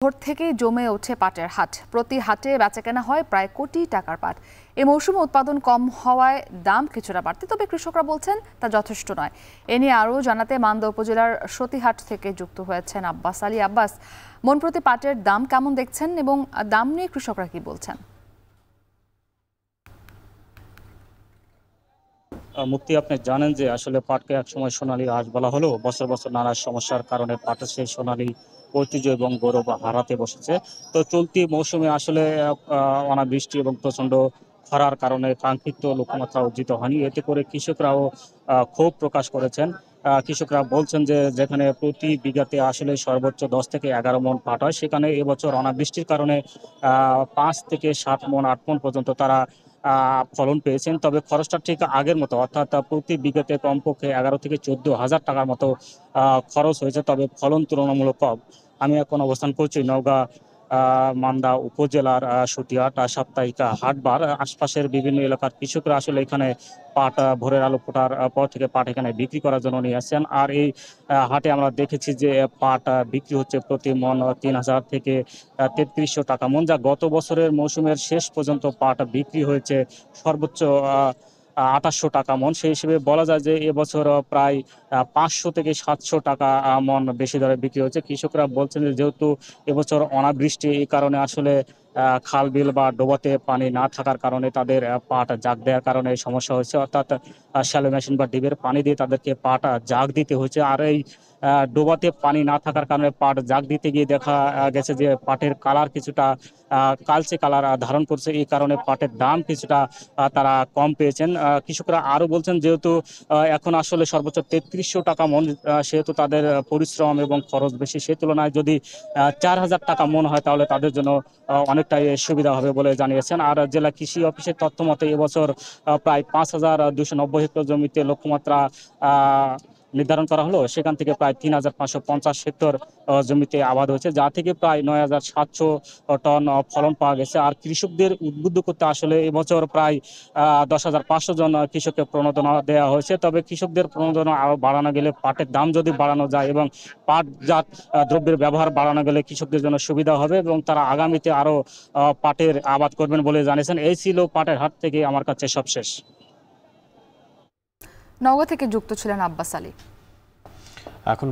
ভোর থেকেই জমে ওঠে পাটের হাট। প্রতি হাটে বেচাকেনা হয় প্রায় কোটি টাকার পাট। এই মৌসুমে উৎপাদন কম হওয়ায় দাম কিছুটা বাড়তি, তবে কৃষকরা বলছেন তা যথেষ্ট নয়। এ নিয়ে আরও জানাতে মান্দা উপজেলার সতীহাট থেকে যুক্ত হয়েছেন আব্বাস আলী। আব্বাস, মন প্রতি পাটের দাম কেমন দেখছেন এবং দাম নিয়ে কৃষকরা কি বলছেন? মুক্তি, আপনি জানেন যে আসলে পাটকে একসময় সোনালী আঁশ বলা হলেও বছর বছর নানা সমস্যার কারণে পাটের সেই সোনালী ঐতিহ্য এবং গৌরব হারাতে বসেছে। তো চলতি মৌসুমে আসলে অনাবৃষ্টি এবং প্রচন্ড খরার কারণে কাঙ্ক্ষিত লক্ষ্যমাত্রা অর্জিত হয়নি। এতে করে কৃষকরাও ক্ষোভ প্রকাশ করেছেন। কৃষকরা বলছেন যে যেখানে প্রতি বিঘাতে আসলে সর্বোচ্চ 10 থেকে 11 মণ পাট হয়, সেখানে এবছর অনাবৃষ্টির কারণে 5 থেকে 7 মণ 8 মণ পর্যন্ত তারা ফলন পেয়েছেন। তবে খরচটা ঠিক আগের মতো, অর্থাৎ প্রতি বিঘাতে কমপক্ষে 11 থেকে 14,000 টাকার মতো খরচ হয়েছে, তবে ফলন তুলনামূলক কম। আমি এখন অবস্থান করছি নওগাঁ মান্দা উপজেলার সতীহাট সাপ্তাহিক হাটবার। আশপাশের বিভিন্ন এলাকার কৃষকরা আসলে এখানে পাট ভোরের আলো ফোটার পর থেকে পাট এখানে বিক্রি করার জন্য নিয়ে আসছেন। আর এই হাটে আমরা দেখেছি যে পাট বিক্রি হচ্ছে প্রতি মণ 3,000 থেকে 3,300 টাকা মণ, যা গত বছরের মৌসুমের শেষ পর্যন্ত পাট বিক্রি হয়েছে সর্বোচ্চ 2,800 টাকা মণ। সেই হিসেবে বলা যায় যে এবছর প্রায় 500 থেকে 700 টাকা মণ বেশি দরে বিক্রি হচ্ছে। কৃষকরা বলছেন যে যেহেতু এবছর অনাবৃষ্টি, এই কারণে আসলে খাল বিল বা ডোবাতে পানি না থাকার কারণে তাদের পাট জাগ দেওয়ার কারণে সমস্যা হয়েছে, অর্থাৎ শ্যালো মেশিন বা ডিবের পানি দিয়ে তাদেরকে পাট জাগ দিতে হয়েছে। আর এই ডোবাতে পানি না থাকার কারণে পাট জাগ দিতে গিয়ে দেখা গেছে যে পাটের কালার কিছুটা কালচে কালার ধারণ করছে। এই কারণে পাটের দাম কিছুটা তারা কম পেয়েছেন। কৃষকরা আরো বলছেন যেহেতু এখন আসলে সর্বোচ্চ 3,300 টাকা মণ, সেহেতু তাদের পরিশ্রম এবং খরচ বেশি, সে তুলনায় যদি 4,000 টাকা মণ হয় তাহলে তাদের জন্য অনেকটাই সুবিধা হবে বলে জানিয়েছেন। আর জেলা কৃষি অফিসের তথ্য মতে এবছর প্রায় 5,290 হেক্টর জমিতে লক্ষ্যমাত্রা নির্ধারণ করা হলো, সেখান থেকে প্রায় 3,550 হেক্টর জমিতে আবাদ হয়েছে, যা থেকে প্রায় 9,700 টন ফলন পাওয়া গেছে। আর কৃষকদের উদ্বুদ্ধ করতে আসলে এবছর প্রায় 10,500 জন কৃষককে প্রণোদনা দেওয়া হয়েছে। তবে কৃষকদের প্রণোদনা আরও বাড়ানো গেলে, পাটের দাম যদি বাড়ানো যায় এবং পাটজাত দ্রব্যের ব্যবহার বাড়ানো গেলে কৃষকদের জন্য সুবিধা হবে এবং তারা আগামীতে আরও পাটের আবাদ করবেন বলে জানিয়েছেন। এই ছিল পাটের হাট থেকে আমার কাছে সবশেষ। নওগাঁ থেকে যুক্ত ছিলেন আব্বাস আলী।